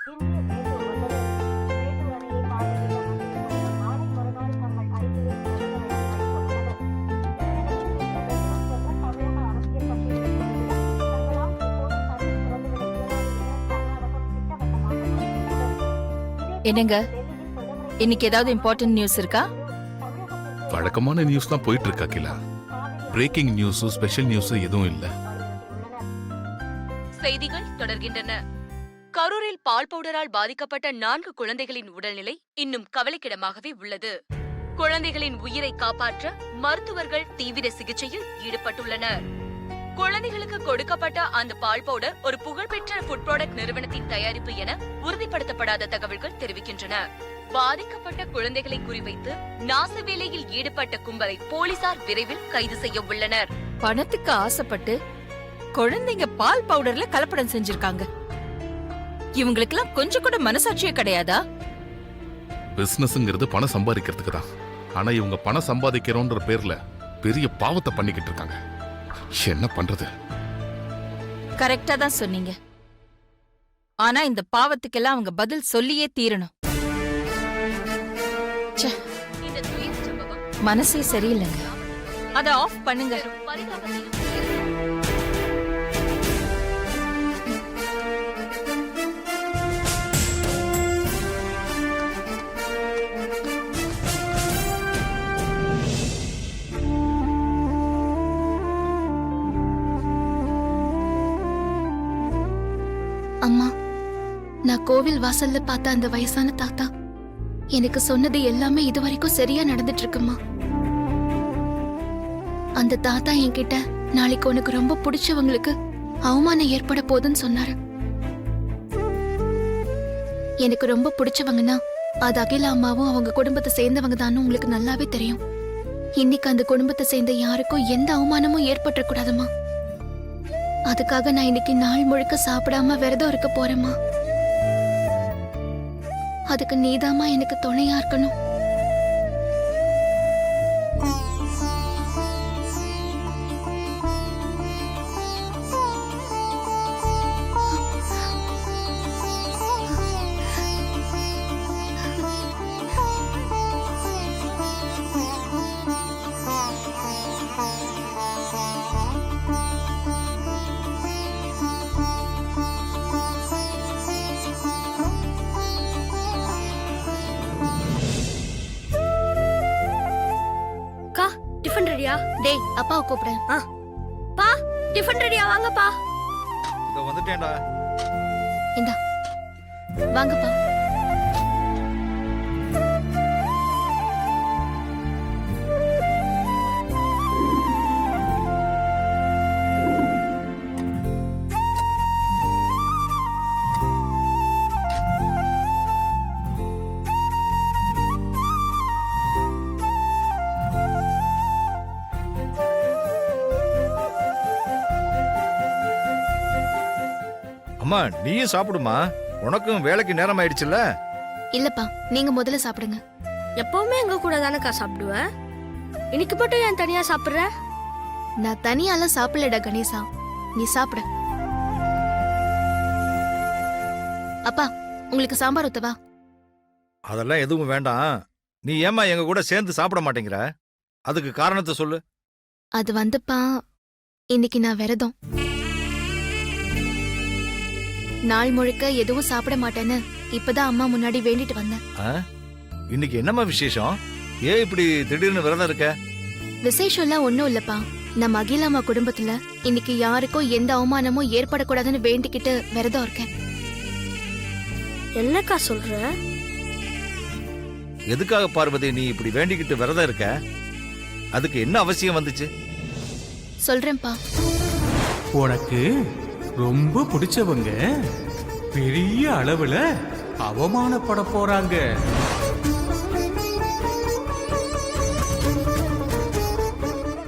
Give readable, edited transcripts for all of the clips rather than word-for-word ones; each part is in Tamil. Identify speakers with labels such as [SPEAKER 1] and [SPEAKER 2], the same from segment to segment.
[SPEAKER 1] என்னங்க, இன்னைக்கு ஏதாவது இம்பார்ட்டன்ட் நியூஸ் இருக்கா?
[SPEAKER 2] வழக்கமான நியூஸ் தான் போயிட்டு இருக்கா கிலா. பிரேக்கிங் நியூஸ், ஸ்பெஷல் நியூஸ் எதுவும் இல்ல.
[SPEAKER 3] செய்திகள் தொடர்கின்றன. கரூரில் பால் பவுடரால் பாதிக்கப்பட்ட 4 குழந்தைகளின் உடல்நிலை இன்னும் கவலைக்கிடமாகவே உள்ளது. குழந்தைகளின் உயிரை காப்பாற்ற மருத்துவர்கள் தீவிர சிகிச்சையில் ஈடுபட்டுள்ளனர். குழந்தைகளுக்கு கொடுக்கப்பட்ட அந்த பால் பவுடர் ஒரு புகழ்பெற்ற ஃபுட் ப்ராடக்ட் நிறுவனத்தின் தயாரிப்பு என உறுதிப்படுத்தப்படாத தகவல்கள் தெரிவிக்கின்றன. பாதிக்கப்பட்ட குழந்தைகளை குறிவைத்து நாச வேலையில் ஈடுபட்ட கும்பலை போலீசார் விரைவில் கைது செய்ய உள்ளனர்.
[SPEAKER 1] பணத்துக்கு ஆசைப்பட்டு குழந்தைங்க பால் பவுடர்ல கலப்படம் செஞ்சிருக்காங்க. இவங்களுக்கெல்லாம் கொஞ்சம் கூட மனசாட்சியே கிடையாதா?
[SPEAKER 2] பிசினஸ்ங்கிறது பணம் சம்பாதிக்கிறதுக்கு தான். ஆனா இவங்க பணம் சம்பாதிக்கிறோன்ற பேர்ல பெரிய பாவத்தை பண்ணிக்கிட்டு இருக்காங்க. என்ன பண்றது?
[SPEAKER 1] கரெக்டா தான் சொன்னீங்க. ஆனா இந்த பாவத்துக்கெல்லாம் அவங்க பதில் சொல்லியே தீரணும்.
[SPEAKER 3] இந்த துயர சம்பவம்
[SPEAKER 1] மனசே சரியில்லைங்க. அத ஆஃப் பண்ணுங்க.
[SPEAKER 3] பரிதாபத்தையும்
[SPEAKER 4] அம்மா, நான் கோவில் வாசல்ல பார்த்த அந்த வயசான தாத்தா எனக்கு சொன்னது எல்லாமே இதுவரைக்கும் சரியா நடந்துட்டு இருக்குமா. அந்த தாத்தா என்கிட்ட நாளைக்கு உனக்கு ரொம்ப பிடிச்சவங்களுக்கு அவமானம் ஏற்பட போதுன்னு சொன்னாரு. எனக்கு ரொம்ப பிடிச்சவங்கன்னா அது அகிலா அம்மாவும் அவங்க குடும்பத்தை சேர்ந்தவங்க தானு உங்களுக்கு நல்லாவே தெரியும். இன்னைக்கு அந்த குடும்பத்தை சேர்ந்த யாருக்கும் எந்த அவமானமும் ஏற்பட்ட கூடாதுமா. அதுக்காக நான் இன்னைக்கு நாள் முழுக்க சாப்பிடாம விரதம் இருக்க போறேம்மா. அதுக்கு நீதாமா எனக்கு துணையா இருக்கணும். டேய், அப்பாவை கூப்பிடு.
[SPEAKER 5] பா, டிஃபன் ரெடியா? வாங்கப்பா.
[SPEAKER 6] இதோ வந்துட்டேன்டா.
[SPEAKER 4] இந்தா வாங்கப்பா.
[SPEAKER 6] அம்மா, நீயும் சாப்பிடுமா. உனக்கும் வேலைக்கு நேரம் ஆயிடுச்சுல்ல.
[SPEAKER 4] இல்லப்பா, நீங்க முதல்ல சாப்பிடுங்க.
[SPEAKER 5] எப்பவுமே எங்க கூட தானக்கா சாப்பிடுவ. இன்னைக்கு மட்டும் ஏன் தனியா சாப்பிடுற?
[SPEAKER 4] நான் தனியாலாம் சாப்பிடலடா கணேசா, நீ சாப்பிடு. அப்பா, உங்களுக்கு சாம்பார் ஊத்தவா?
[SPEAKER 6] அதெல்லாம் எதுவும் வேண்டாம். நீ ஏம்மா எங்க கூட சேர்ந்து சாப்பிட மாட்டேங்கிற? அதுக்கு காரணத்தை சொல்லு.
[SPEAKER 4] அது வந்துப்பா, இன்னைக்கு நான் விரதம். நாள் முழுக்க எதுவும் சாப்பிட மாட்டேன்னு இப்பதான் அம்மா முன்னாடி வேண்டிட்டு வந்தேன்.
[SPEAKER 6] இன்னைக்கு என்னம்மா விசேஷம்? ஏன் இப்படி திடீர்னு விரதம் இருக்க?
[SPEAKER 4] விசேஷம் எல்லாம் ஒண்ணும் இல்லப்பா. நம்ம அகிலாமா குடும்பத்துல இன்னைக்கு யாருக்கும் எந்த அவமானமும் ஏற்படக்கூடாதுன்னு வேண்டிக்கிட்டு விரதம் இருக்கேன்.
[SPEAKER 5] என்னக்கா சொல்ற?
[SPEAKER 6] எதுக்காக பார்வதி நீ இப்படி வேண்டிக்கிட்டு விரதம் இருக்க? அதுக்கு என்ன அவசியம் வந்துச்சு?
[SPEAKER 4] சொல்றேன்ப்பா.
[SPEAKER 7] உனக்கு ரொம்ப பிடிச்சவங்க பெரிய அளவுல அவமானப்பட போறாங்க.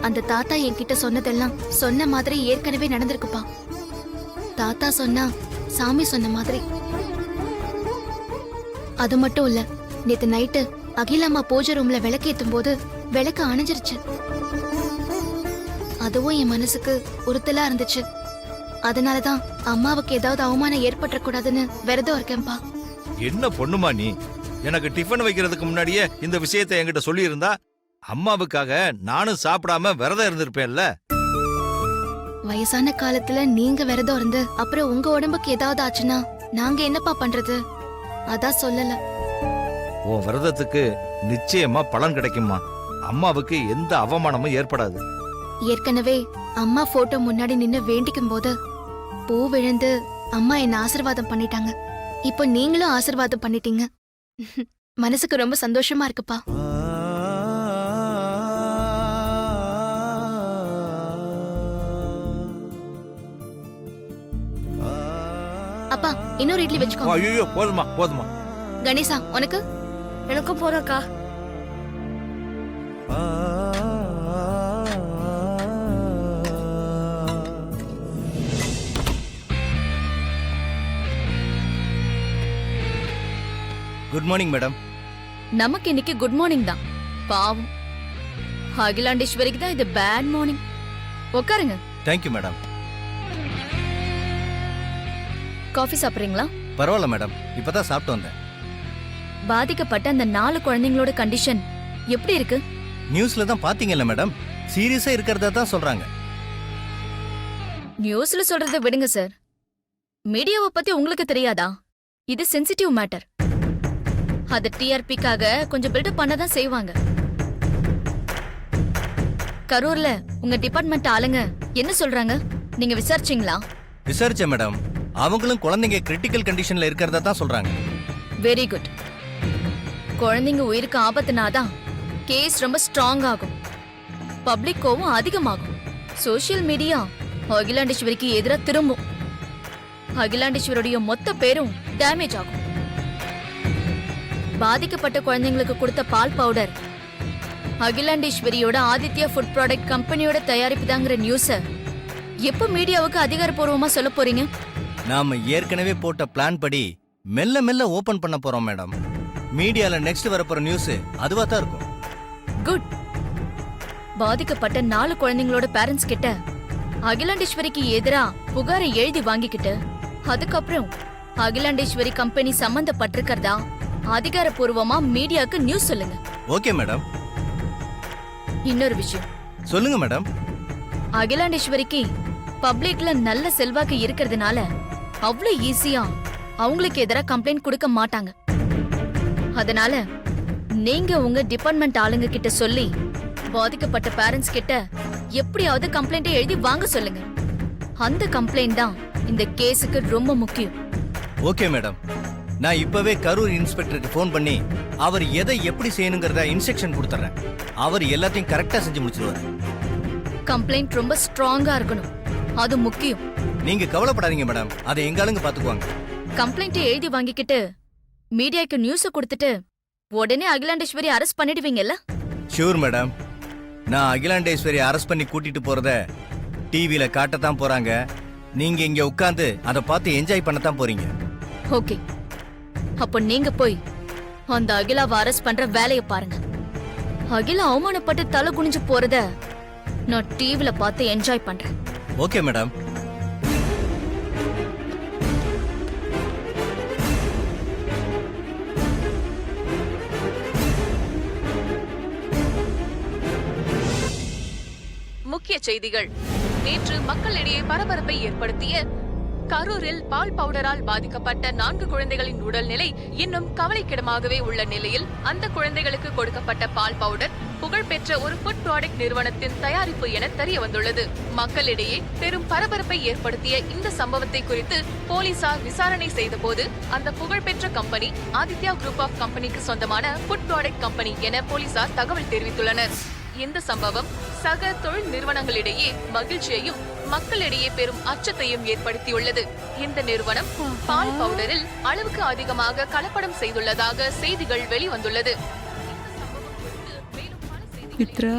[SPEAKER 4] அந்த தாத்தா என்கிட்ட சொன்னதெல்லாம் சொன்ன மாதிரி ஏற்கனவே நடந்திருக்குப்பா. தாத்தா சொன்னா சாமி சொன்ன மாதிரி. அது மட்டும் இல்ல, நேத்து நைட்டு அகிலாமா பூஜை ரூம்ல விளக்கேத்தும் போது விளக்கு அணைஞ்சிருச்சு. அதுவும் என் மனசுக்கு உறுத்தலா இருந்துச்சு. அதனாலதான் அம்மாவுக்கு ஏதாவது அவமானம் ஏற்பட்டுறக்கூடாதுன்னு விரதம் இருக்கேன்பா.
[SPEAKER 6] என்ன பொண்ணுமா நீ? எனக்கு டிஃபன் வைக்கிறதுக்கு முன்னாடியே இந்த விஷயத்தை என்கிட்ட சொல்லியிருந்தா அம்மாவுக்காக நானும் சாப்பிடாம விரதம் இருந்திருப்பேன்ல.
[SPEAKER 4] வயசான காலத்துல நீங்க விரதம் இருந்து அப்புறம் உங்க உடம்புக்கு ஏதாவது ஆச்சுன்னா நாங்க என்னப்பா பண்றது? அதான் சொல்லல.
[SPEAKER 6] உன் விரதத்துக்கு நிச்சயமா பலன் கிடைக்குமா. அம்மாவுக்கு எந்த அவமானமும் ஏற்படாது.
[SPEAKER 4] ஏற்கனவே அம்மா போட்டோ முன்னாடி நின்னு வேண்டிக்கும் போது பூ விழுந்து அம்மா என்ன ஆசீர்வாதம் பண்ணிட்டாங்க. இப்போ நீங்களும் ஆசீர்வாதம் பண்ணிட்டீங்க. மனசுக்கு ரொம்ப சந்தோஷமா இருக்குப்பா. அப்பா இன்னொரு இட்லி வச்சுக்கோ.
[SPEAKER 6] ஐயோ போதுமா போதுமா.
[SPEAKER 4] கணேசா உனக்கு?
[SPEAKER 5] எனக்கும் போறக்கா.
[SPEAKER 8] Good morning madam.
[SPEAKER 3] நமக்கு இன்னைக்கு குட் மார்னிங் தான். பாவம் அகிலாண்டேஸ்வரிக்கு தான் இது பேட் மார்னிங். உட்காருங்க.
[SPEAKER 8] Thank you madam.
[SPEAKER 3] காஃபி சாப்பிடுறீங்களா?
[SPEAKER 8] பரவாயில்ல மேடம், இப்பதான் சாப்பிட்டு வந்தேன்.
[SPEAKER 3] பாதிக்கப்பட்ட அந்த 4 குழந்தைங்களோட கண்டிஷன் எப்படி இருக்கு?
[SPEAKER 8] நியூஸ்ல தான் பாத்தீங்கல்ல மேடம், சீரியஸா இருக்கிறதா தான் சொல்றாங்க.
[SPEAKER 3] நியூஸ்ல சொல்றதை விடுங்க சார். மீடியாவை பத்தி உங்களுக்கு தெரியாதா? இது சென்சிட்டிவ் மேட்டர். அது டிஆர்பிக்காக கொஞ்சம் பில்டப் பண்ண தான் செய்வாங்க. கரூர்ல உங்க டிபார்ட்மெண்ட் ஆளுங்க என்ன சொல்றாங்க? நீங்க விசாரிச்சீங்களா?
[SPEAKER 8] விசாரிச்சேன் மேடம், அவங்களும் குழந்தைங்க கிரிட்டிக்கல் கண்டிஷன்ல இருக்கிறதா தான் சொல்றாங்க.
[SPEAKER 3] Very good. குழந்தைங்க உயிருக்கு ஆபத்துனாதான் கேஸ் ரொம்ப ஸ்ட்ராங் ஆகும், பப்ளிக் கோவம் அதிகமாகும், சோசியல் மீடியா அகிலாண்டேஸ்வரிக்கு எதிரா திரும்பும், அகிலாண்டேஸ்வருடைய மொத்த பேரும் டேமேஜ் ஆகும். பாதிக்கப்பட்ட குழந்தைங்களுக்கு கொடுத்த பால் பவுடர் அகிலாண்டேஸ்வரியோட ஆதித்யா ஃபுட் ப்ராடக்ட் கம்பெனியோட தயாரிப்பு தாங்கிற நியூஸ எப்ப மீடியாவுக்கு அதிகாரப்பூர்வமா சொல்ல போறீங்க?
[SPEAKER 8] நாம ஏற்கனவே போட்ட பிளான் படி மெல்ல மெல்ல ஓபன் பண்ண போறோம் மேடம். மீடியால நெக்ஸ்ட் வரப்போற நியூஸ் அதுவா தான் இருக்கும்.
[SPEAKER 3] குட். பாதிக்கப்பட்ட 4 குழந்தைங்களோட பேரண்ட்ஸ் கிட்ட அகிலாண்டேஸ்வரிக்கு எதிரா புகாரை எழுதி வாங்கிக்கிட்டு அதுக்கப்புறம் அகிலாண்டேஸ்வரி கம்பெனி சம்பந்தப்பட்டிருக்கிறதா அதிகாரப்பூர்வமா மீடியாக்கு நியூஸ் சொல்லுங்க.
[SPEAKER 8] Okay madam.
[SPEAKER 3] இன்னொரு விஷயம்
[SPEAKER 8] சொல்லுங்க மேடம்.
[SPEAKER 3] அகிலாண்டேஸ்வரிக்கு பப்ளிக்ல நல்ல செல்வாக்கு இருக்கிறதுனால அவ்வளவு ஈஸியா அவங்களுக்கு எதிராக கம்ப்ளைண்ட் கொடுக்க மாட்டாங்க. அதனால நீங்க உங்க டிபார்ட்மெண்ட் ஆளுங்க கிட்ட சொல்லி பாதிக்கப்பட்ட பேரண்ட்ஸ் கிட்ட எப்படியாவது கம்ப்ளைண்ட் எழுதி வாங்க சொல்லுங்க. அந்த கம்ப்ளைண்ட் தான் இந்த கேஸுக்கு ரொம்ப முக்கியம்.
[SPEAKER 8] ஓகே மேடம், நான் இப்பவே கரூர் இன்ஸ்பெக்டருக்கு ஃபோன் பண்ணி அவர் எதை எப்படி செய்யணுங்கிறத இன்ஸ்ட்ரக்ஷன் கொடுத்துறேன். அவர் எல்லாத்தையும் கரெக்டா செஞ்சு முடிச்சிருவாரு.
[SPEAKER 3] கம்ப்ளைண்ட் ரொம்ப ஸ்ட்ராங்கா இருக்கணும், அது முக்கியம்.
[SPEAKER 8] நீங்க கவலைப்படாதீங்க மேடம், அதை எங்க ஆளுங்க பாத்துக்குவாங்க.
[SPEAKER 3] கம்ப்ளைண்ட் எழுதி வாங்கிக்கிட்டு மீடியாக்கு நியூஸ கொடுத்துட்டு உடனே அகிலாண்டேஸ்வரி அரெஸ்ட் பண்ணிடுவீங்கல்ல?
[SPEAKER 8] Sure madam. நான் அகிலாண்டேஸ்வரி அரெஸ்ட் பண்ணி கூட்டிட்டு போறத டிவில காட்டத்தான் போறாங்க. நீங்க இங்க உட்கார்ந்து அதை பார்த்து என்ஜாய் பண்ணத்தான் போறீங்க.
[SPEAKER 3] ஓகே, அப்போ நீங்க போய் அந்த அகிலாவை அரெஸ்ட் பண்ற வேலையை பாருங்க. அகிலா அவமானப்பட்டு தலை குனிஞ்சு போறத நான் டிவில பார்த்து என்ஜாய் பண்றேன்.
[SPEAKER 8] Okay madam.
[SPEAKER 3] முக்கிய செய்திகள். நேற்று மக்களிடையே பரபரப்பை ஏற்படுத்திய கரூரில் பால் பவுடரால் பாதிக்கப்பட்ட 4 குழந்தைகளின் உடல்நிலை இன்னும் கவலைக்கிடமாகவே உள்ள நிலையில் அந்த குழந்தைகளுக்கு கொடுக்கப்பட்ட பால் பவுடர் புகழ்பெற்ற ஒரு ஃபுட் ப்ராடக்ட் நிறுவனத்தின் தயாரிப்பு என தெரிய வந்துள்ளது. மக்களிடையே பெரும் பரபரப்பை ஏற்படுத்திய இந்த சம்பவத்தை குறித்து போலீசார் விசாரணை செய்தபோது அந்த புகழ்பெற்ற கம்பெனி ஆதித்யா குரூப் ஆஃப் கம்பெனிக்கு சொந்தமான ஃபுட் ப்ராடக்ட் கம்பெனி என போலீசார் தகவல் தெரிவித்துள்ளனர். இந்த சம்பவம் சக தொழில் நிறுவனங்களிடையே மகிழ்ச்சியையும் மக்களிடையே பெரும் அச்சத்தையும் ஏற்படுத்தியுள்ளது. இந்த நிறுவனம் பால் பவுடரில் அளவுக்கு அதிகமாக கலப்படம் செய்துள்ளதாக செய்திகள் வெளிவந்துள்ளது.
[SPEAKER 9] மித்ரா,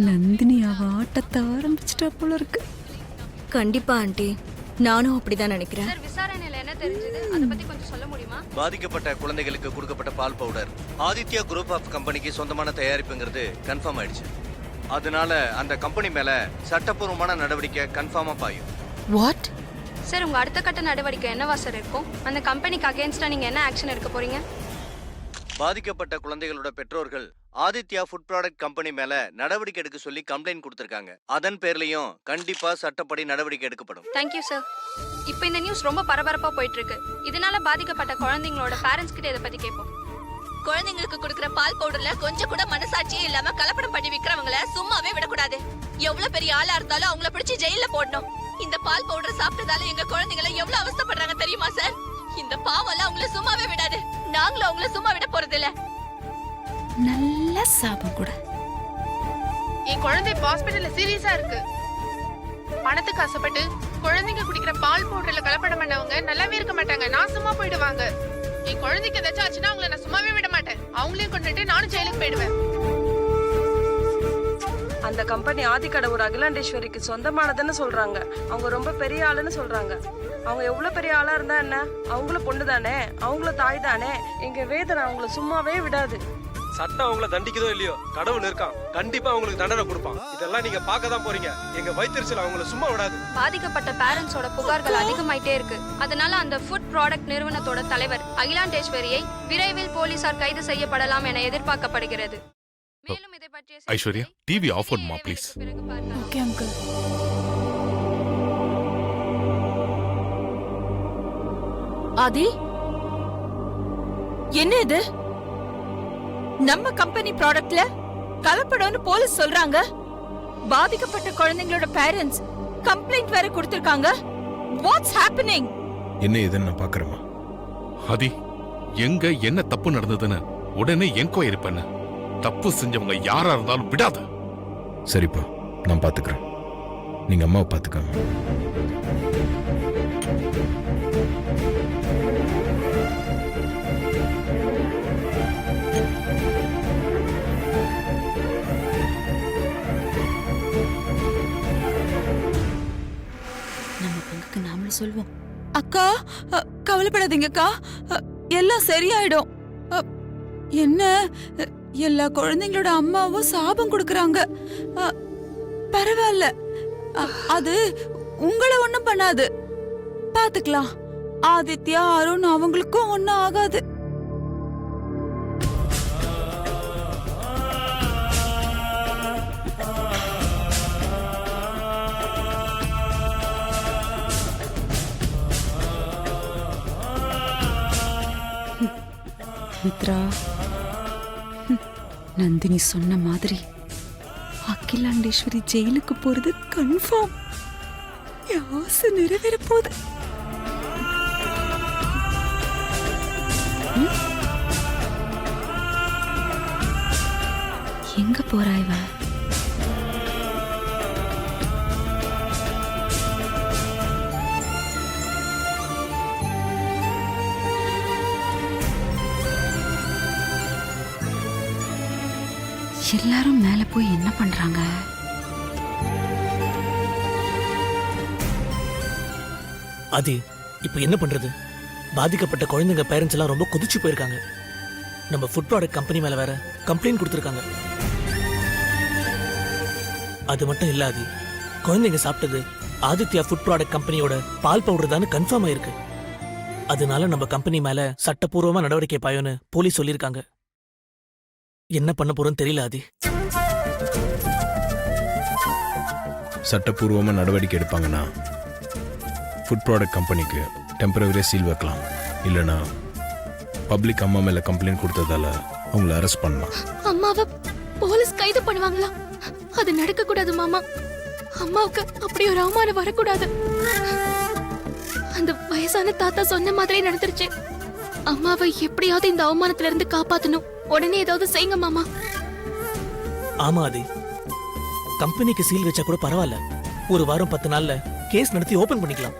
[SPEAKER 9] நந்தினி அவ ஆட்டத்தை ஆரம்பிச்சிட்டா போல இருக்கு.
[SPEAKER 5] கண்டிப்பா ஆண்டி, நானும் அப்படிதான் நினைக்கிறேன்.
[SPEAKER 8] பாதிக்கப்பட்ட குழந்தைகளுக்கு கொடுக்கப்பட்ட பால் பவுடர் ஆதித்யா குரூப் ஆஃப் கம்பெனிக்கு சொந்தமான தயாரிப்புங்கிறது கன்ஃபார்ம் ஆயிடுச்சு. அதனால அந்த கம்பெனி மேல சட்டப்பூர்வமான நடவடிக்கை கன்ஃபார்மா பாயும்.
[SPEAKER 1] வாட்?
[SPEAKER 5] சார் உங்க அடுத்த கட்ட நடவடிக்கை என்னவா சார் இருக்கும்? அந்த கம்பெனிக்கு அகைன்ஸ்டா நீங்க என்ன ஆக்ஷன் எடுக்க போறீங்க?
[SPEAKER 8] பாதிக்கப்பட்ட குழந்தைகளோட பெற்றோர்கள் ஆதித்யா ஃபுட் ப்ராடக்ட் கம்பெனி மேல நடவடிக்கை எடுக்க சொல்லி கம்ப்ளைண்ட் கொடுத்திருக்காங்க. அதன் பேர்லயும் கண்டிப்பா சட்டப்படி நடவடிக்கை எடுக்கப்படும்.
[SPEAKER 5] Thank you sir. இப்போ இந்த நியூஸ் ரொம்ப பரபரப்பா போயிட்டு இருக்கு. இதனால பாதிக்கப்பட்ட குழந்தைங்களோட பேரண்ட்ஸ் கிட்ட இதை பத்தி கேட்போம்.
[SPEAKER 3] குழந்தைங்களுக்கு கொடுக்கிற பால் பவுடர்ல கொஞ்சம் கூட மனசாட்சியே இல்லாம கலப்படம் பண்ணி விக்கிறவங்கள சும்மாவே விடக்கூடாது. எவ்வளவு பெரிய ஆளா இருந்தாலும் அவங்கள பிடிச்சு ஜெயில போடணும். இந்த பால் பவுடர் சாப்பிட்டதால எங்க குழந்தைகளை எவ்வளவு அவஸ்தைப்படுறாங்க தெரியுமா சார்? இந்த பாவம் அவங்கள சும்மாவே விடாது. நாங்களும் அவங்கள சும்மா விட போறது இல்ல.
[SPEAKER 9] நல்ல சாபம் கூட.
[SPEAKER 10] என் குழந்தை ஹாஸ்பிடல்ல சீரியஸா இருக்கு. பணத்துக்கு ஆசைப்பட்டு குழந்தைங்க குடிக்கிற பால் பவுடர்ல கலப்படம் பண்ணவங்க நல்லாவே இருக்க மாட்டாங்க. நான் சும்மா போயிடுவாங்க. என் குழந்தைக்கு ஏதாச்சும் ஆச்சுன்னா அவங்கள நான் சும்மாவே விட மாட்டேன். அவங்களையும் கொண்டுட்டு நானும் ஜெயிலுக்கு போயிடுவேன்.
[SPEAKER 11] அந்த கம்பெனி ஆதிக்கடை ஒரு அகிலாண்டேஸ்வரிக்கு சொந்தமானதுன்னு சொல்றாங்க. அவங்க ரொம்ப பெரிய ஆளுன்னு சொல்றாங்க. அவங்க எவ்வளவு பெரிய ஆளா இருந்தா என்ன? அவங்களும் பொண்ணு தானே, அவங்களும் தாய் தானே. எங்க வேதனை அவங்கள சும்மாவே விடாது.
[SPEAKER 12] சட்டம் அவங்கள தண்டிக்குதோ இல்லையோ, கடவுள் இருக்கான், கண்டிப்பா அவங்களுக்கு தண்டனை கொடுப்பான். இதெல்லாம் நீங்க பார்க்க தான் போறீங்க. எங்க வயிற்றுச்சல் அவங்கள சும்மா விடாது.
[SPEAKER 5] பாதிக்கப்பட்ட பேரண்ட்ஸோட புகார்கள் அதிகமாயிட்டே இருக்கு. அதனால அந்த ஃபுட் ப்ராடக்ட் நிறுவனத்தோட தலைவர் அகிலாண்டேஸ்வரியை விரைவில் போலீசார் கைது செய்யப்படலாம் என எதிர்பார்க்கப்படுகிறது. மேலும் இதை பற்றிய
[SPEAKER 2] ஐஸ்வர்யா, டிவி ஆஃப் பண்ணுமா ப்ளீஸ்.
[SPEAKER 9] Okay uncle.
[SPEAKER 1] ஆதி, என்ன இது? நம்ம கம்பெனி ப்ராடக்ட்ல கலப்படம்னு போலீஸ் சொல்றாங்க. பாதிக்கப்பட்ட குழந்தைங்களோட பேரண்ட்ஸ் கம்ப்ளைண்ட் வேற கொடுத்திருக்காங்க. What's happening?
[SPEAKER 13] என்ன இதுன்னு நான் பாக்குறேமா.
[SPEAKER 2] ஆதி, எங்க என்ன தப்பு நடந்ததுன்னு உடனே என்கொயரி பண்ணு. தப்பு செஞ்சவங்க யாரா இருந்தாலும் விடாத.
[SPEAKER 13] சரிப்பா, நான் பாத்துக்கிறேன். நீங்க அம்மாவை பாத்துக்கோங்க.
[SPEAKER 9] நம்ம பங்குக்கு நாமளும் சொல்வோம். அக்கா, கவலைப்படாதீங்கக்கா, எல்லாம் சரியாயிடும். என்ன, எல்லா குழந்தைங்களோட அம்மாவும் சாபம் கொடுக்கறாங்க. பரவாயில்ல, அது உங்களை ஒண்ணும் பண்ணாது. பாத்துக்கலாம். ஆதித்யா, அருண் அவங்களுக்கும் ஒண்ணும் ஆகாது. மித்ரா, நந்தினி சொன்ன மாதிரி அகிலாண்டேஸ்வரி ஜெயிலுக்கு போறது கன்ஃபார்ம். ஆசை நிறைவேற போகுது. எங்க போறா இவ? எல்லாரும் மேல போய் என்ன பண்றாங்க?
[SPEAKER 12] அது இப்ப என்ன பண்றது? பாதிக்கப்பட்ட குழந்தைங்க பேரண்ட்ஸ் எல்லாம் ரொம்ப கொதிச்சு போயிருக்காங்க. நம்ம ஃபுட் ப்ராடக்ட் கம்பெனி மேல வேற கம்ப்ளைண்ட் கொடுத்திருக்காங்க. அது மட்டும் இல்லாது, குழந்தைங்க சாப்பிட்டது ஆதித்யா ஃபுட் ப்ராடக்ட் கம்பெனியோட பால் பவுடர் தான் கன்ஃபார்ம் ஆயிருக்கு. அதனால நம்ம கம்பெனி மேல சட்டப்பூர்வமா நடவடிக்கை பாயும்னு போலீஸ் சொல்லியிருக்காங்க. என்ன பண்ண போறோம்னு தெரியல ஆதி.
[SPEAKER 13] சட்டப்பூர்வமா நடவடிக்கை எடுப்பாங்கன்னா ஃபுட் ப்ராடக்ட் கம்பெனிக்கு டெம்பரவரியா சீல் வைக்கலாம். இல்லைனா பப்ளிக் அம்மா மேல கம்ப்ளைண்ட் கொடுத்ததால அவங்கள அரெஸ்ட் பண்ணலாம்.
[SPEAKER 4] அம்மாவை போலீஸ் கைது பண்ணுவாங்களா? அது நடக்க கூடாது மாமா. அம்மாவுக்கு அப்படி ஒரு அவமானம் வரக்கூடாது. அந்த வயசான தாத்தா சொன்ன மாதிரி நடந்துருச்சு. அம்மாவை எப்படியாவது இந்த அவமானத்துல இருந்து காப்பாத்தணும். உடனே ஏதாவது செய்யுங்க மாமா.
[SPEAKER 12] ஆமா ஆதி, கம்பெனிக்கு சீல் வச்சா கூட பரவாயில்ல. ஒரு வாரம் 10 நாள்ல கேஸ் நடத்தி ஓபன் பண்ணிக்கலாம்.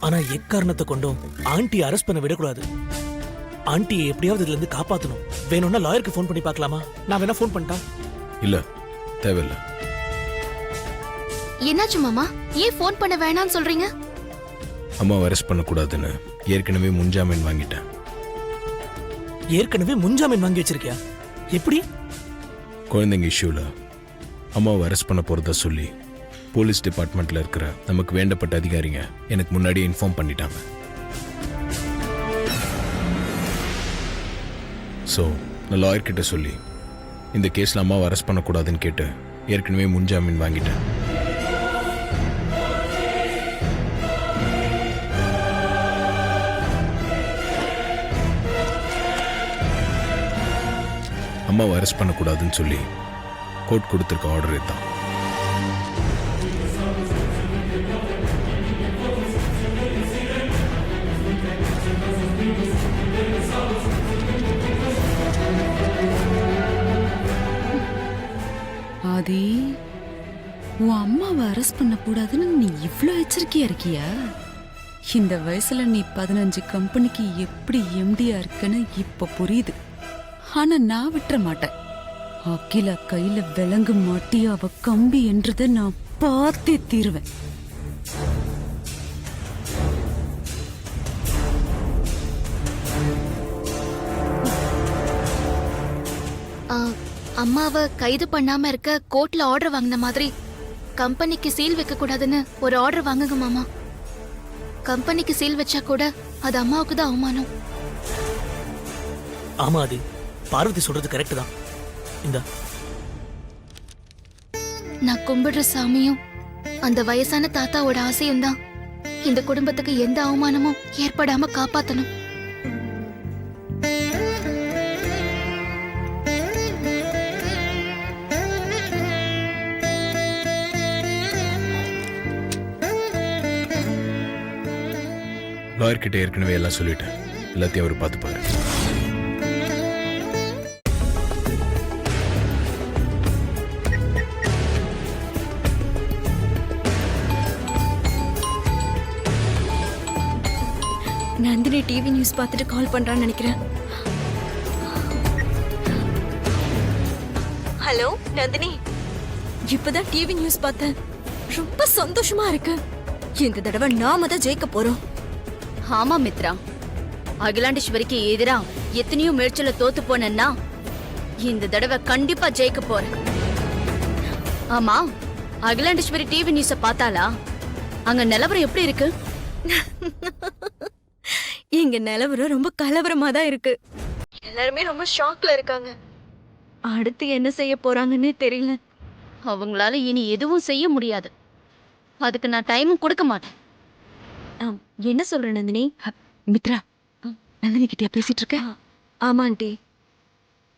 [SPEAKER 12] ஆனா எக்காரணத்தை கொண்டும் ஆண்டி அரெஸ்ட் பண்ண விடக்கூடாது. ஆண்டியை எப்படியாவது இதுல இருந்து காப்பாத்தணும். வேணும்னா லாயருக்கு ஃபோன் பண்ணி பார்க்கலாமா? நான் வேணா ஃபோன் பண்ணிட்டா?
[SPEAKER 13] இல்ல, தேவையில்லை.
[SPEAKER 4] என்னாச்சு மாமா? ஏன் ஃபோன் பண்ண வேணாம்னு சொல்றீங்க?
[SPEAKER 13] அம்மாவை அரெஸ்ட் பண்ணக்கூடாதுன்னு ஏற்கனவே முன்ஜாமீன் வாங்கிட்டேன்.
[SPEAKER 12] ஏற்கனவே முன்ஜாமீன் வாங்கி வச்சிருக்கியா? எப்படி?
[SPEAKER 13] குழந்தைங்க இஷ்யூல அம்மாவை அரெஸ்ட் பண்ண போறதா சொல்லி போலீஸ் டிபார்ட்மெண்ட்ல இருக்கிற நமக்கு வேண்டப்பட்ட அதிகாரிங்க எனக்கு முன்னாடியே இன்ஃபார்ம் பண்ணிட்டாங்க. ஸோ நான் லாயர் கிட்ட சொல்லி இந்த கேஸில் அம்மாவை அரெஸ்ட் பண்ணக்கூடாதுன்னு கேட்டு ஏற்கனவே முன்ஜாமீன் வாங்கிட்டேன். அம்மாவை அரெஸ்ட் பண்ணக்கூடாதுன்னு சொல்லி கோர்ட் கொடுத்துருக்க ஆர்டர் இதுதான்.
[SPEAKER 9] ஆதி, உன் அம்மாவை அரெஸ்ட் பண்ண கூடாதுன்னு நீ இவ்ளோ எச்சரிக்கையா இருக்கியா? இந்த வயசுல நீ 15 கம்பெனிக்கு எப்படி எம்டியா இருக்குன்னு இப்ப புரியுது. ஆனா நான் விட்டுற மாட்டேன். அகிலா கையில விலங்கு மாட்டி அவ கம்பி என்றதை நான் பார்த்தே தீருவேன்.
[SPEAKER 4] அம்மாவை கைது பண்ணாம இருக்க கோர்ட்ல ஆர்டர் வாங்கின மாதிரி கம்பெனிக்கு சீல் வைக்க கூடாதுன்னு ஒரு ஆர்டர் வாங்குங்க மாமா. கம்பெனிக்கு சீல் வச்சா கூட அது அம்மாவுக்கு தான் அவமானம்.
[SPEAKER 12] ஆமா ஆதி, பார்வதி சொல்றது கரெக்ட் தான். இந்த
[SPEAKER 4] நான் கும்பிடுற சாமியும் அந்த வயசான தாத்தாவோட ஆசையும் தான் இந்த குடும்பத்துக்கு எந்த அவமானமும் ஏற்படாம காப்பாத்தணும்.
[SPEAKER 13] லாயர் கிட்ட ஏற்கனவே எல்லாம் சொல்லிட்டேன். எல்லாத்தையும் அவர் பார்த்துப்பாரு.
[SPEAKER 9] நந்தினி டிவி நியூஸ் பார்த்துட்டு கால் பண்றான்னு நினைக்கிறேன். ஹலோ நந்தினி, இப்பதான் டிவி நியூஸ் பார்த்தேன். ரொம்ப சந்தோஷமா இருக்கு. இந்த தடவை நாம தான் ஜெயிக்க போறோம்.
[SPEAKER 3] ஆமா மித்ரா, அகிலாண்டேஸ்வரிக்கு எதிரா எத்தனையோ முயற்சியில தோத்து போனேன்னா இந்த தடவை கண்டிப்பா ஜெயிக்க போறேன். ஆமா, அகிலாண்டேஸ்வரி டிவி நியூஸ பார்த்தாளா? அங்க நிலவரம் எப்படி இருக்கு?
[SPEAKER 9] இங்க நிலவரம் ரொம்ப கலவரமா தான் இருக்கு. எல்லாருமே ரொம்ப ஷாக்ல இருக்காங்க. அடுத்து என்ன செய்ய போறாங்கன்னு தெரியல.
[SPEAKER 3] அவங்களால இனி எதுவும் செய்ய முடியாது. அதுக்கு நான் டைமும் கொடுக்க மாட்டேன்.
[SPEAKER 9] என்ன சொல்ற நந்தினி? மித்ரா, நந்தினி கிட்டயா பேசிட்டு இருக்க? ஆமா ஆண்டி.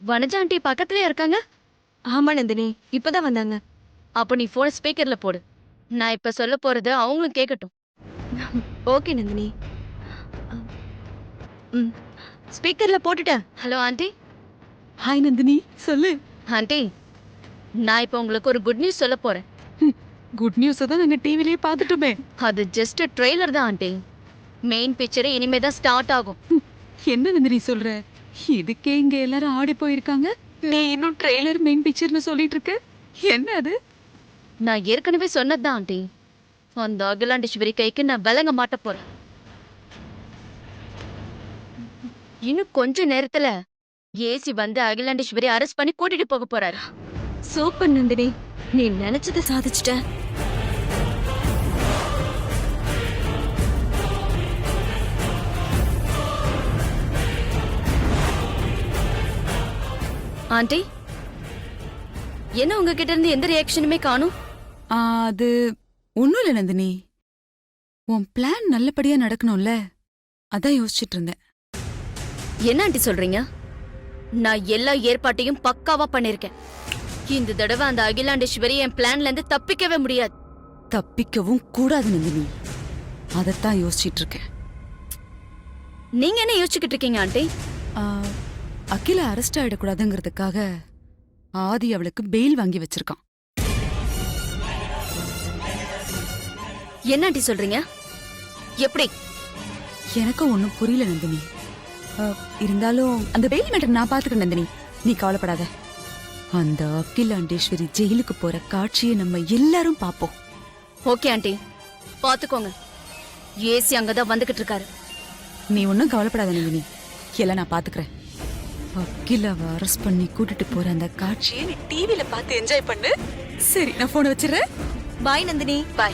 [SPEAKER 3] வனஜா ஆண்டி பக்கத்துலயே இருக்காங்க?
[SPEAKER 9] ஆமா நந்தினி, இப்பதான் வந்தாங்க.
[SPEAKER 3] அப்ப நீ போன ஸ்பீக்கர்ல போடு. நான் இப்ப சொல்ல போறது அவங்களும் கேட்கட்டும்.
[SPEAKER 9] ஓகே நந்தினி. ஸ்பீக்கர்ல போட்டுட்டேன்.
[SPEAKER 3] Hello aunty.
[SPEAKER 9] ஹாய் நந்தினி, சொல்லு.
[SPEAKER 3] ஆண்டி, நான் இப்ப உங்களுக்கு ஒரு குட் நியூஸ் சொல்ல போறேன்.
[SPEAKER 9] குட் நியூஸ் தான் நாங்க டிவிலேயே பார்த்துட்டோமே.
[SPEAKER 3] அது ஜஸ்ட் ட்ரெய்லர் தான் ஆண்டி. மெயின் பிக்சரே இனிமே தான் ஸ்டார்ட் ஆகும்.
[SPEAKER 9] என்ன நந்தினி சொல்ற? இதுக்கே இங்க எல்லாரும் ஆடி போயிருக்காங்க. நீ இன்னும் ட்ரெய்லர் மெயின் பிக்சர்னு சொல்லிட்டு இருக்க. என்ன அது?
[SPEAKER 3] நான் ஏற்கனவே சொன்னதுதான் ஆண்டி. அந்த அகிலாண்டேஸ்வரி கைக்கு நான் விளங்க மாட்ட போறேன். இன்னும் கொஞ்ச நேரத்துல ஏசி வந்து அகிலாண்டேஸ்வரி அரெஸ்ட் பண்ணி கூட்டிட்டு போக போறாரு.
[SPEAKER 9] சூப்பர் நந்தினி, நீ நினைச்சதை சாதிச்சிட்ட.
[SPEAKER 3] ஆண்டி, என்ன உங்ககிட்ட இருந்து எந்த ரியாக்ஷனுமே காணும்?
[SPEAKER 9] அது ஒண்ணும் இல்ல நந்தினி. உன் பிளான் நல்லபடியா நடக்கணும்ல, அதான் யோசிச்சுட்டு இருந்தேன்.
[SPEAKER 3] என்ன ஆண்டி சொல்றீங்க? நான் எல்லா ஏற்பாட்டையும் பக்காவா பண்ணிருக்கேன். இந்த தடவை அந்த அகிலாண்டேஸ்வரி என் பிளான்ல இருந்து தப்பிக்கவே முடியாது.
[SPEAKER 9] தப்பிக்கவும் கூடாது நந்தினி, அதத்தான் யோசிச்சுட்டு இருக்கேன்.
[SPEAKER 3] நீங்க என்ன யோசிச்சுக்கிட்டு இருக்கீங்க ஆண்டி?
[SPEAKER 9] அகிலா அரெஸ்ட் ஆயிடக்கூடாதுங்கிறதுக்காக ஆதி அவளுக்கு பெயில் வாங்கி வச்சிருக்கான்.
[SPEAKER 3] என்ன ஆண்டி சொல்றீங்க? எப்படி?
[SPEAKER 9] எனக்கு ஒன்னும் புரியல நந்தினி. இருந்தாலும் அந்த பெயில் மேட்டர் நான் பாத்துக்கிறேன் நந்தினி, நீ கவலைப்படாத. அந்த அகிலாண்டேஸ்வரி ஜெயிலுக்கு போற காட்சியை நம்ம எல்லாரும் பாப்போம்.
[SPEAKER 3] ஓகே ஆண்டி, பாத்துக்கோங்க. ஏசி அங்கதான் வந்துகிட்டு இருக்காரு.
[SPEAKER 9] நீ ஒன்னும் கவலைப்படாத நந்தினி, எல்லாம் நான் பாத்துக்கிறேன். அகிலாவை அரெஸ்ட் பண்ணி கூட்டிட்டு போற அந்த காட்சியை நீ டிவில பார்த்து என்ஜாய் பண்ணு. சரி நான் போனை வச்சிடுறேன்.
[SPEAKER 1] பாய் நந்தினி.
[SPEAKER 3] பாய்.